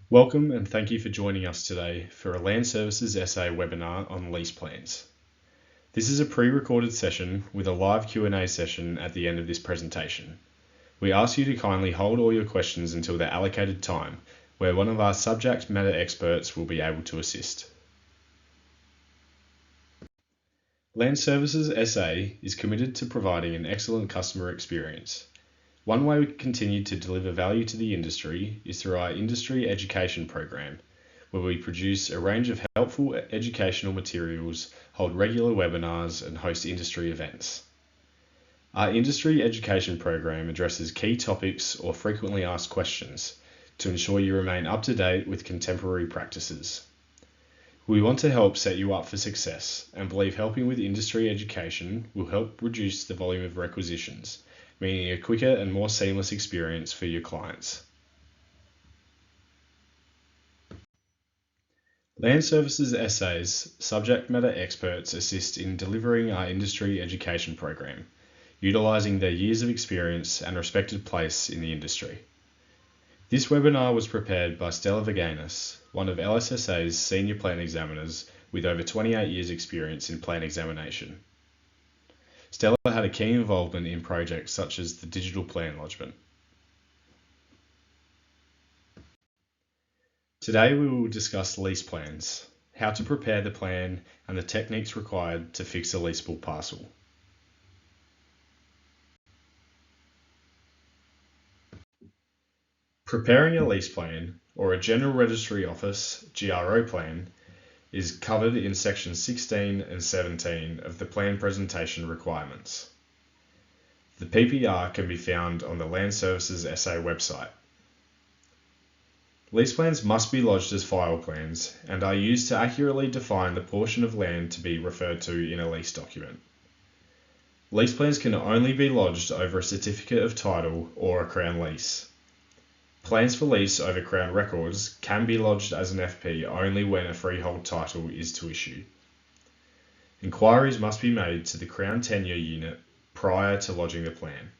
Welcome and thank you for joining us today for a Land Services SA webinar on lease plans. This is a pre-recorded session with a live Q&A session at the end of this presentation. We ask you to kindly hold all your questions until the allocated time, where one of our subject matter experts will be able to assist. Land Services SA is committed to providing an excellent customer experience. One way we continue to deliver value to the industry is through our industry education program, where we produce a range of helpful educational materials, hold regular webinars, and host industry events. Our industry education program addresses key topics or frequently asked questions to ensure you remain up to date with contemporary practices. We want to help set you up for success and believe helping with industry education will help reduce the volume of requisitions, meaning a quicker and more seamless experience for your clients. Land Services SA's subject matter experts assist in delivering our industry education program, utilising their years of experience and respected place in the industry. This webinar was prepared by Stella Viganis, one of LSSA's senior plan examiners with over 28 years experience in plan examination. Stella had a keen involvement in projects such as the digital plan lodgement. Today we will discuss lease plans, how to prepare the plan, and the techniques required to fix a leasable parcel. Preparing a lease plan, or a General Registry Office GRO plan, is covered in sections 16 and 17 of the Plan Presentation Requirements. The PPR can be found on the Land Services SA website. Lease plans must be lodged as file plans and are used to accurately define the portion of land to be referred to in a lease document. Lease plans can only be lodged over a certificate of title or a Crown lease. Plans for lease over Crown records can be lodged as an FP only when a freehold title is to issue. Inquiries must be made to the Crown Tenure Unit prior to lodging the plan.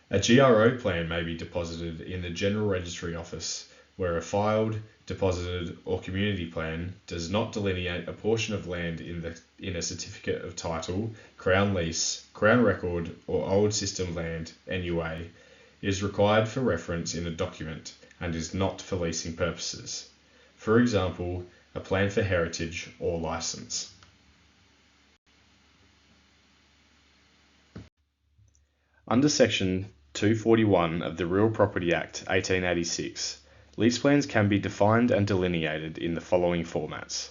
A GRO plan may be deposited in the General Registry Office, where a filed, deposited, or community plan does not delineate a portion of land in a certificate of title, Crown lease, Crown record, or old system land (NUA), is required for reference in a document and is not for leasing purposes. For example, a plan for heritage or license. Under Section 241 of the Real Property Act 1886, lease plans can be defined and delineated in the following formats: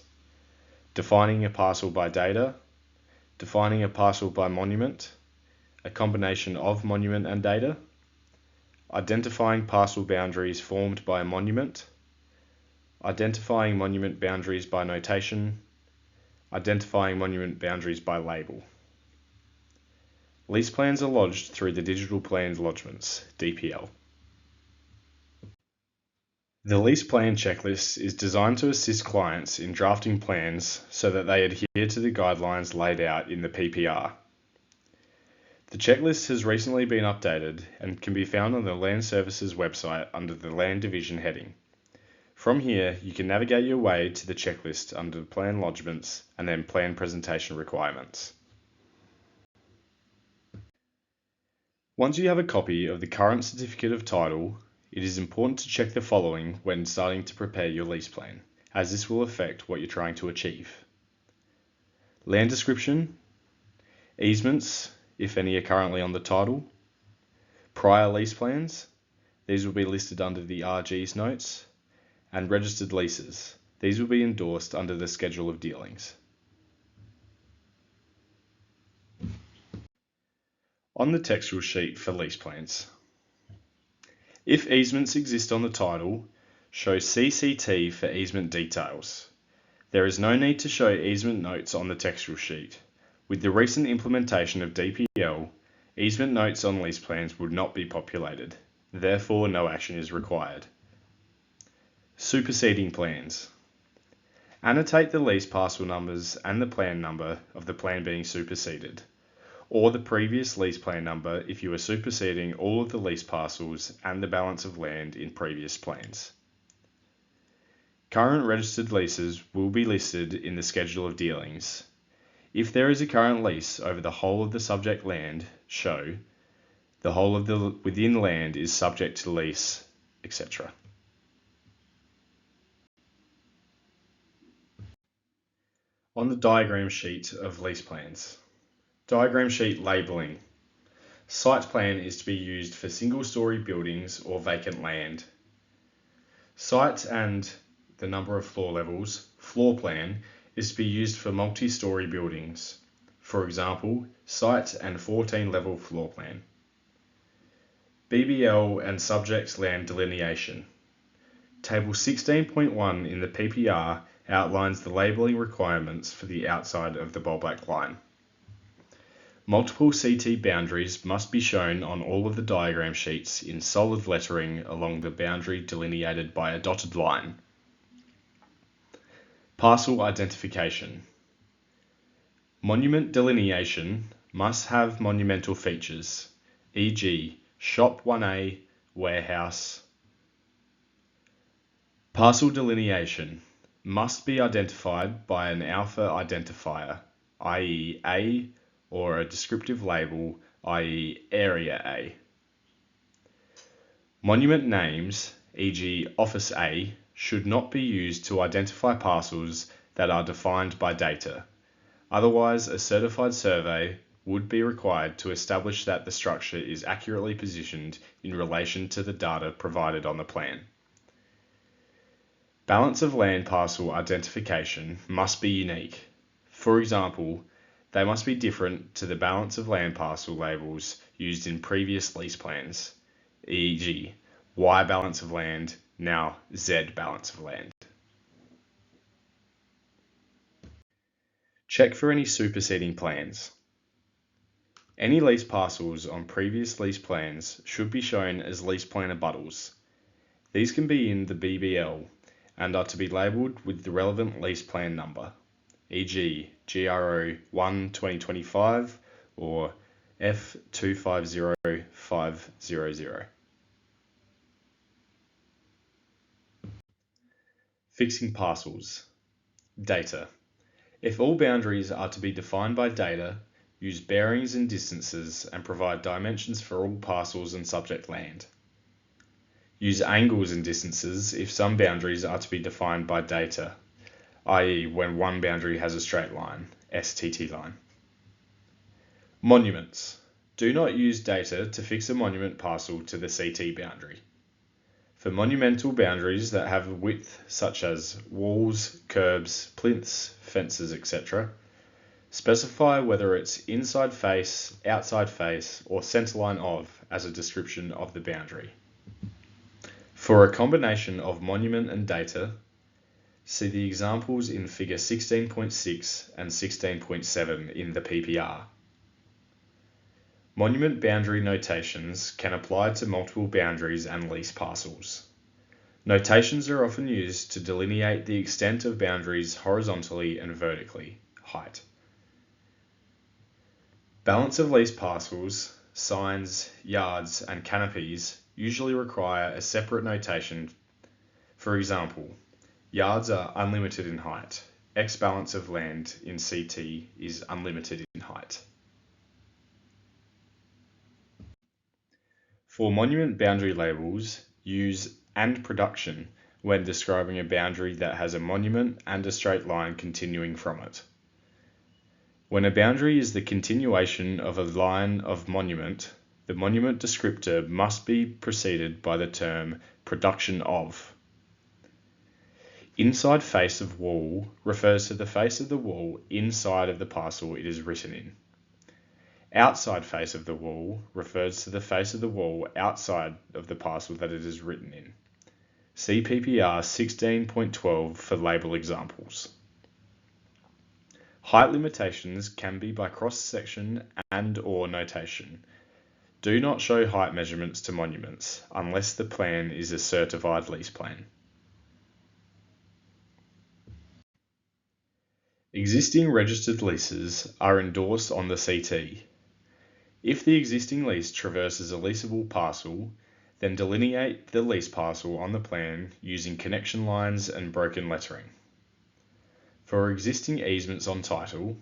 defining a parcel by data, defining a parcel by monument, a combination of monument and data, identifying parcel boundaries formed by a monument, identifying monument boundaries by notation, identifying monument boundaries by label. Lease plans are lodged through the Digital Plans Lodgements, DPL. The Lease Plan Checklist is designed to assist clients in drafting plans so that they adhere to the guidelines laid out in the PPR. The checklist has recently been updated and can be found on the Land Services website under the Land Division heading. From here, you can navigate your way to the checklist under Plan Lodgements and then Plan Presentation Requirements. Once you have a copy of the current certificate of title, it is important to check the following when starting to prepare your lease plan, as this will affect what you're trying to achieve. Land description, easements, if any are currently on the title, prior lease plans, these will be listed under the RG's notes, and registered leases, these will be endorsed under the Schedule of Dealings. On the textual sheet for lease plans, if easements exist on the title, show CCT for easement details. There is no need to show easement notes on the textual sheet. With the recent implementation of DPL, easement notes on lease plans would not be populated. Therefore, no action is required. Superseding plans. Annotate the lease parcel numbers and the plan number of the plan being superseded. or the previous lease plan number if you are superseding all of the lease parcels and the balance of land in previous plans. Current registered leases will be listed in the schedule of dealings. If there is a current lease over the whole of the subject land, show the whole of the within land is subject to lease, etc. On the diagram sheet of lease plans. Diagram sheet labelling. Site plan is to be used for single-storey buildings or vacant land. Site and the number of floor levels, floor plan, is to be used for multi-storey buildings. For example, site and 14-level floor plan. BBL and subject land delineation. Table 16.1 in the PPR outlines the labelling requirements for the outside of the bold-black line. Multiple CT boundaries must be shown on all of the diagram sheets in solid lettering along the boundary delineated by a dotted line. Parcel identification. Monument delineation must have monumental features, e.g. Shop 1A, warehouse. Parcel delineation must be identified by an alpha identifier, i.e. A, or a descriptive label, i.e. Area A. Monument names, e.g. Office A, should not be used to identify parcels that are defined by data. Otherwise, a certified survey would be required to establish that the structure is accurately positioned in relation to the data provided on the plan. Balance of land parcel identification must be unique. For example, they must be different to the balance of land parcel labels used in previous lease plans, e.g. Y balance of land, now Z balance of land. Check for any superseding plans. Any lease parcels on previous lease plans should be shown as lease plan abuttals. These can be in the BBL and are to be labelled with the relevant lease plan number, e.g. GRO 1 2025 or F250500. Fixing parcels. Data. If all boundaries are to be defined by data, use bearings and distances and provide dimensions for all parcels and subject land. Use angles and distances if some boundaries are to be defined by data, i.e. when one boundary has a straight line, STT line. Monuments. Do not use data to fix a monument parcel to the CT boundary. For monumental boundaries that have a width such as walls, curbs, plinths, fences, etc., specify whether it's inside face, outside face, or centerline of as a description of the boundary. For a combination of monument and data, see the examples in Figure 16.6 and 16.7 in the PPR. Monument boundary notations can apply to multiple boundaries and lease parcels. Notations are often used to delineate the extent of boundaries horizontally and vertically, height. Balance of lease parcels, signs, yards, and canopies usually require a separate notation. For example, yards are unlimited in height. X balance of land in CT is unlimited in height. For monument boundary labels, use and production when describing a boundary that has a monument and a straight line continuing from it. When a boundary is the continuation of a line of monument, the monument descriptor must be preceded by the term production of. Inside face of wall refers to the face of the wall inside of the parcel it is written in. Outside face of the wall refers to the face of the wall outside of the parcel that it is written in. See PPR 16.12 for label examples. Height limitations can be by cross-section and/or notation. Do not show height measurements to monuments unless the plan is a certified lease plan. Existing registered leases are endorsed on the CT. If the existing lease traverses a leasable parcel, then delineate the lease parcel on the plan using connection lines and broken lettering. For existing easements on title,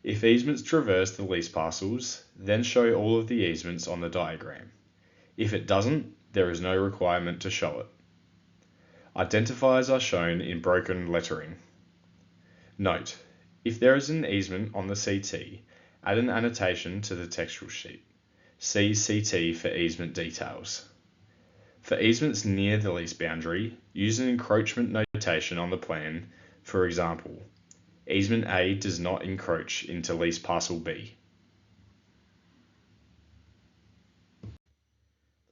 if easements traverse the lease parcels, then show all of the easements on the diagram. If it doesn't, there is no requirement to show it. Identifiers are shown in broken lettering. Note, if there is an easement on the CT, add an annotation to the textual sheet. See CT for easement details. For easements near the lease boundary, use an encroachment notation on the plan. For example, easement A does not encroach into lease parcel B.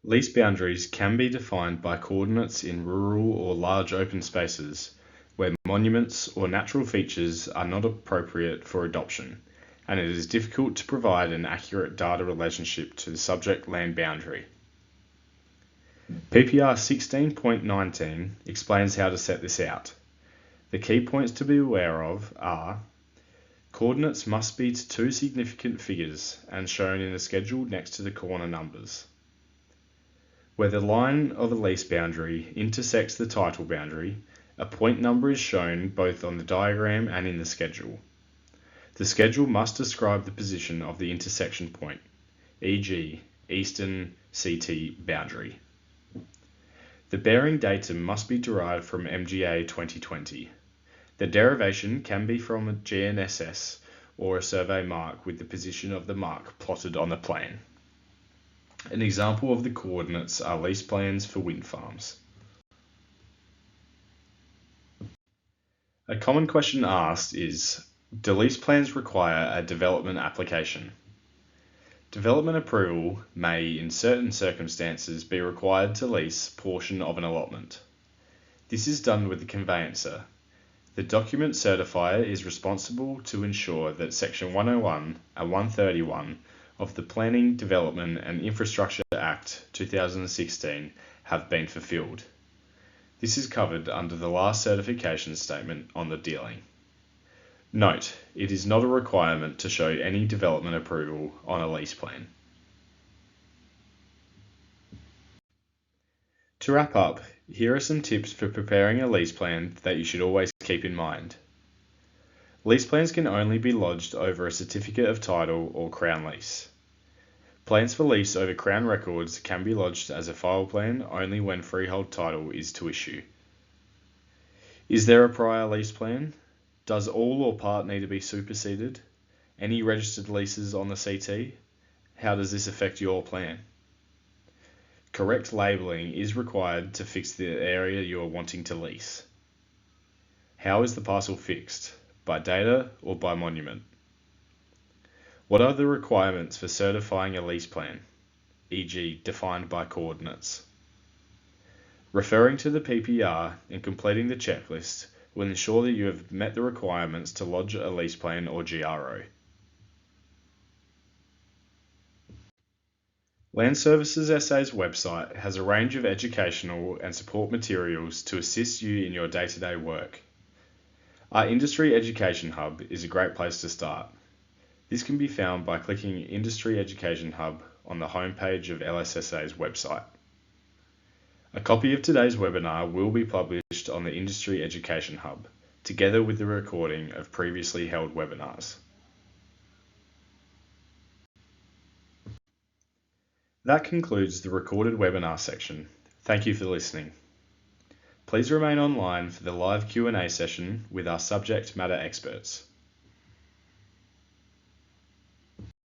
Lease boundaries can be defined by coordinates in rural or large open spaces where monuments or natural features are not appropriate for adoption, and it is difficult to provide an accurate data relationship to the subject land boundary. PPR 16.19 explains how to set this out. The key points to be aware of are: coordinates must be to two significant figures and shown in the schedule next to the corner numbers. Where the line of a lease boundary intersects the title boundary, a point number is shown both on the diagram and in the schedule. The schedule must describe the position of the intersection point, e.g., eastern CT boundary. The bearing datum must be derived from MGA 2020. The derivation can be from a GNSS or a survey mark with the position of the mark plotted on the plan. An example of the coordinates are lease plans for wind farms. A common question asked is, do lease plans require a development application? Development approval may, in certain circumstances, be required to lease a portion of an allotment. This is done with the conveyancer. The document certifier is responsible to ensure that Section 101 and 131 of the Planning, Development and Infrastructure Act 2016 have been fulfilled. This is covered under the last certification statement on the dealing. Note, it is not a requirement to show any development approval on a lease plan. To wrap up, here are some tips for preparing a lease plan that you should always keep in mind. Lease plans can only be lodged over a certificate of title or Crown lease. Plans for lease over Crown records can be lodged as a file plan only when freehold title is to issue. Is there a prior lease plan? Does all or part need to be superseded? Any registered leases on the CT? How does this affect your plan? Correct labelling is required to fix the area you are wanting to lease. How is the parcel fixed? By data or by monument? What are the requirements for certifying a lease plan, e.g. defined by coordinates? Referring to the PPR and completing the checklist will ensure that you have met the requirements to lodge a lease plan or GRO. Land Services SA's website has a range of educational and support materials to assist you in your day-to-day work. Our Industry Education Hub is a great place to start. This can be found by clicking Industry Education Hub on the homepage of LSSA's website. A copy of today's webinar will be published on the Industry Education Hub, together with the recording of previously held webinars. That concludes the recorded webinar section. Thank you for listening. Please remain online for the live Q&A session with our subject matter experts.